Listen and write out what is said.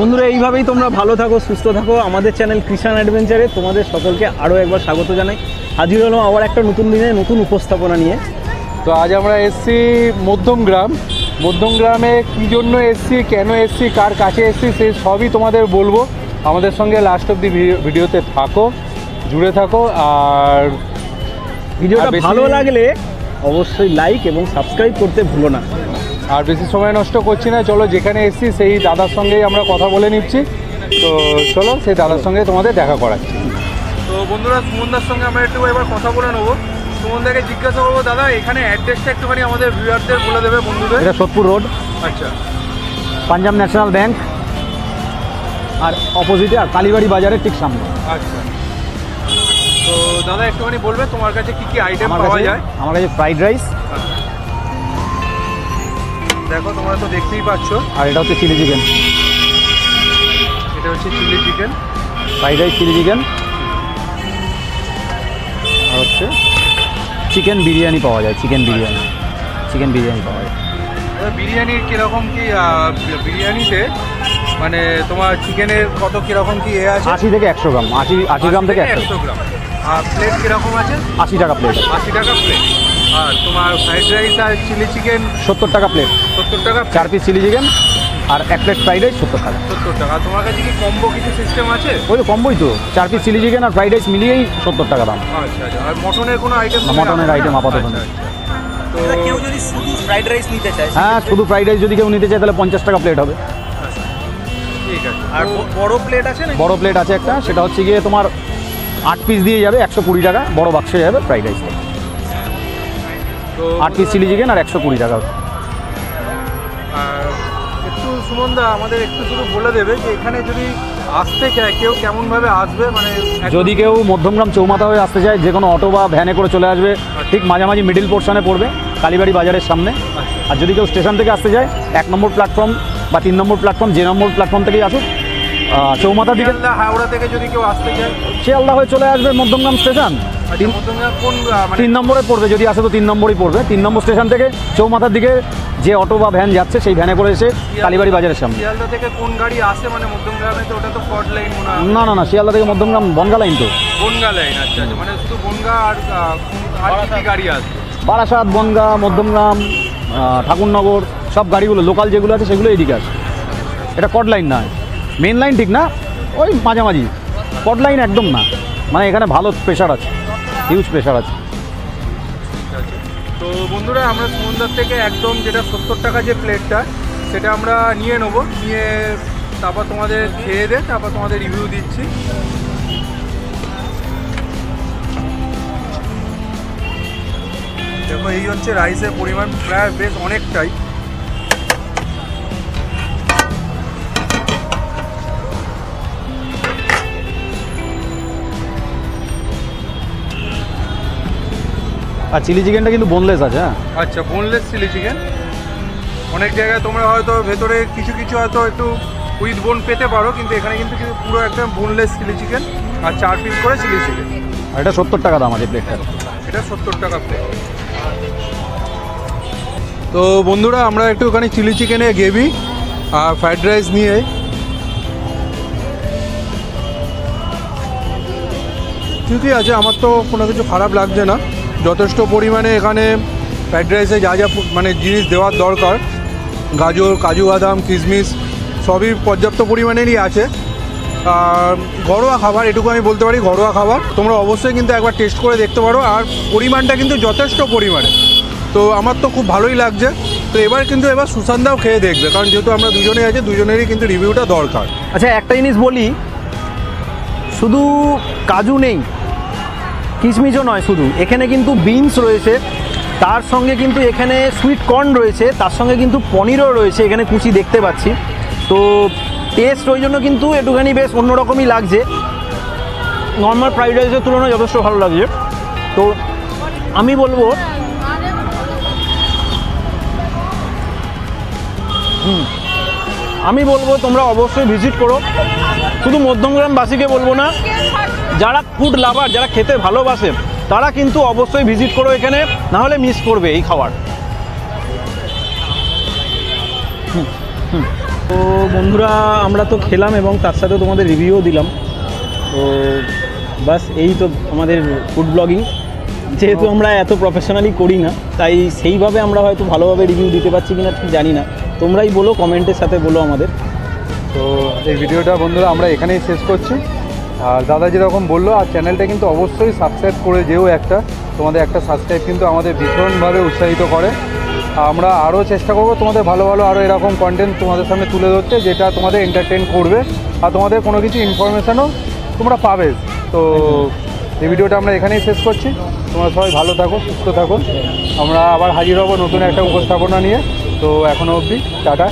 বন্ধুরা এইভাবেই তোমরা ভালো থাকো, সুস্থ থাকো। আমাদের চ্যানেল কৃষাণ অ্যাডভেঞ্চারে তোমাদের সকলকে আরও একবার স্বাগত জানাই। হাজির হলাম আবার একটা নতুন দিনে নতুন উপস্থাপনা নিয়ে। তো আজ আমরা এসছি মধ্যমগ্রামে কী জন্য এসছি, কেন এসছি, কার কাছে এসছি, সেই সবই তোমাদের বলবো। আমাদের সঙ্গে লাস্ট অব্দি ভিডিওতে থাকো, জুড়ে থাকো। আর ভিডিওটা ভালো লাগলে অবশ্যই লাইক এবং সাবস্ক্রাইব করতে ভুলো না। আর বেশি সময় নষ্ট করছি না, চলো যেখানে এসছি সেই দাদার সঙ্গেই আমরা কথা বলে নিচ্ছি। তো চলো সেই দাদার সঙ্গে তোমাদের দেখা করাচ্ছি। তো বন্ধুরা, সুমনদার সঙ্গে আমরা একটু এবার কথা বলে নেবো। সুমনদাকে জিজ্ঞাসা করবো, দাদা এখানে অ্যাড্রেসটা একটুখানি আমাদের ভিউয়ারদের বলে দেবে বন্ধুদের। এটা সোদপুর রোড, আচ্ছা, পাঞ্জাব ন্যাশনাল ব্যাংক আর অপোজিটে, আর কালীবাড়ি বাজারের ঠিক সামনে। আচ্ছা, তো দাদা একটুখানি বলবে তোমার কাছে কি কি আইটেম পাওয়া যায়? আমার কাছে ফ্রাইড রাইস, দেখো তোমরা তো দেখতেই পাচ্ছ। আর এটা হচ্ছে চিলি চিকেন। এটা হচ্ছে chilli chicken, fried rice, chilli chicken, আর হচ্ছে চিকেন বিরিয়ানি পাওয়া যায়। চিকেন বিরিয়ানি পাওয়া যায়। বিরিয়ানির কীরকম কি, বিরিয়ানিতে মানে তোমার চিকেনের কত কীরকম কি এ আছে? 80 থেকে 100 গ্রাম, 80 গ্রাম থেকে 100 গ্রাম। আর প্লেট কীরকম আছে? 80 টাকা প্লেট। 80 টাকা প্লেট। আর তোমার ফ্রাইড রাইস আর চিলি চিকেন 70 টাকা প্লেট। 70 টাকা 4 পিস চিলি চিকেন আর 1 প্লেট ফ্রাইড রাইস 70 টাকা। 70 টাকা। তোমার কাছে কি কম্বো কিছু সিস্টেম আছে? ওই তো কম্বোই তো, 4 পিস চিলি চিকেন আর ফ্রাইড রাইস মিলিয়েই 70 টাকা দাম। আচ্ছা আচ্ছা। আর মটনের কোনো আইটেম? মটনের আইটেম আপাতত নেই। তো কেউ যদি শুধু ফ্রাইড রাইস নিতে চায়, হ্যাঁ, শুধু ফ্রাইড রাইস যদি কেউ নিতে চায় তাহলে 50 টাকা প্লেট হবে। ঠিক আছে। আর বড় প্লেট আছে না? বড় প্লেট আছে একটা, সেটা হচ্ছে গিয়ে তোমার 8 পিস দিয়ে যাবে 120 টাকা, বড় বাক্সে যাবে ফ্রাইড রাইস। তো 8 পিস চিলি চিকেন আর 120 টাকা। আর একটু সুমনদা আমাদের একটু শুধু বলে দেবে যে এখানে যদি আসতে চায় কেউ কেমনভাবে আসবে, মানে যদি কেউ মধ্যমগ্রাম চৌমাথা হয়ে আসতে চায়, যে কোনো অটো বা ভ্যানে করে চলে আসবে, ঠিক মাঝামাঝি মিডিল পোর্শনে পড়বে কালীবাড়ি বাজারের সামনে। আর যদি কেউ স্টেশন থেকে আসতে চায় 1 নম্বর প্ল্যাটফর্ম বা 3 নম্বর প্ল্যাটফর্ম, যে নম্বর প্ল্যাটফর্ম থেকেই আসুক চৌমাথার দিকে। হাওড়া থেকে যদি কেউ আসতে চায় শিয়ালদা হয়ে চলে আসবে মধ্যমগ্রাম স্টেশন। কোন 3 নম্বরে পড়বে, যদি আসে তো 3 নম্বরই পড়বে। 3 নম্বর স্টেশন থেকে চৌমাথার দিকে যে অটো বা ভ্যান যাচ্ছে সেই ভ্যানে করে এসে কালীবাড়ি বাজারের সামনে। শিয়ালদা থেকে কোন গাড়ি আসে মানে মধ্যমগ্রামে? তো ওটা তো কট লাইন মনে হয়। না, শিয়ালদা থেকে মধ্যমগ্রাম বনগা লাইন তো। বনগা লাইন, আচ্ছা আচ্ছা। মানে শুধু বনগা আর কি গাড়ি আসবে? বারাসাত, বনগা, মধ্যমগ্রাম, ঠাকুরনগর, সব গাড়িগুলো লোকাল যেগুলো আছে সেগুলো এদিকে আসে। এটা কট লাইন না, মেন লাইন ঠিক না, ওই মাঝামাঝি। কট লাইন একদম না, মানে এখানে ভালো প্রেশার আছে, হিউজ প্রেশার আছে। তো বন্ধুরা, আমরা সুমনদার থেকে একদম যেটা 70 টাকা যে প্লেটটা, সেটা আমরা নিয়ে নেবো, নিয়ে তারপর তোমাদের খেয়ে দে, তারপর তোমাদের রিভিউ দিচ্ছি। দেখো এই হচ্ছে রাইসের পরিমাণ, প্রায় বেশ অনেকটাই। আর চিলি চিকেনটা কিন্তু বোনলেস আছে। হ্যাঁ, আচ্ছা, বোনলেস চিলি চিকেন। অনেক জায়গায় তোমরা হয়তো ভেতরে কিছু কিছু হয়তো একটু উইথ বোন পেতে পারো, কিন্তু এখানে কিন্তু পুরো একদম বোনলেস চিলি চিকেন আর 4 পিস করে চিলি চিকেন। আর এটা 70 টাকা দাম আছে প্লেটটা। এটা 70 টাকা প্লেট। তো বন্ধুরা, আমরা একটু ওখানে চিলি চিকেনে গ্রেভি আর ফ্রাইড রাইস নিয়ে ঠিকই আছে, আমার তো কোনো কিছু খারাপ লাগছে না। যথেষ্ট পরিমাণে এখানে ফ্রাইড রাইসে যা যা মানে জিনিস দেওয়ার দরকার, গাজর, কাজু বাদাম, কিশমিশ সবই পর্যাপ্ত পরিমাণেরই আছে। আর ঘরোয়া খাবার, এটুকু আমি বলতে পারি, ঘরোয়া খাবার তোমরা অবশ্যই কিন্তু একবার টেস্ট করে দেখতে পারো। আর পরিমাণটা কিন্তু যথেষ্ট পরিমাণে, তো আমার তো খুব ভালোই লাগছে। তো এবার সুশান্তদাও খেয়ে দেখবে, কারণ যেহেতু আমরা দুজনেই আছি, দুজনেরই কিন্তু রিভিউটা দরকার। আচ্ছা, একটা জিনিস বলি, শুধু কাজু নেই, কিশমিশও নয়, শুধু এখানে কিন্তু বিনস রয়েছে, তার সঙ্গে কিন্তু এখানে সুইট কর্ন রয়েছে, তার সঙ্গে কিন্তু পনিরও রয়েছে এখানে কুচি দেখতে পাচ্ছি। তো টেস্ট ওই জন্য কিন্তু একটুখানি বেশ অন্যরকমই লাগছে, নর্মাল ফ্রাইড রাইসের তুলনায় যথেষ্ট ভালো লাগছে। তো আমি বলবো তোমরা অবশ্যই ভিজিট করো। শুধু মধ্যমগ্রামবাসীকে বলবো না, যারা ফুড লাভার, যারা খেতে ভালোবাসে, তারা কিন্তু অবশ্যই ভিজিট করো এখানে, নাহলে মিস করবে এই খাবার। তো বন্ধুরা আমরা তো খেলাম এবং তার সাথে তোমাদের রিভিউও দিলাম। তো বাস এই তো আমাদের ফুড ব্লগিং। যেহেতু আমরা এত প্রফেশনালি করি না, তাই সেইভাবে আমরা হয়তো ভালোভাবে রিভিউ দিতে পারছি কিনা ঠিক জানি না। তোমরাই বলো, কমেন্টের সাথে বলো আমাদের। তো এই ভিডিওটা বন্ধুরা আমরা এখানেই শেষ করছি। আর দাদা যেরকম বললো, আর চ্যানেলটা কিন্তু অবশ্যই সাবস্ক্রাইব করে যেও একটা, তোমাদের একটা সাবস্ক্রাইব কিন্তু আমাদের ভীষণভাবে উৎসাহিত করে। আমরা আরও চেষ্টা করবো তোমাদের ভালো ভালো আরও এরকম কন্টেন্ট তোমাদের সামনে তুলে ধরতে, যেটা তোমাদের এন্টারটেন করবে আর তোমাদের কোনো কিছু ইনফরমেশানও তোমরা পাবে। তো এই ভিডিওটা আমরা এখানেই শেষ করছি। তোমরা সবাই ভালো থাকো, সুস্থ থাকো। আমরা আবার হাজির হব নতুন একটা উপস্থাপনা নিয়ে। তো এখনও অবধি টাটা।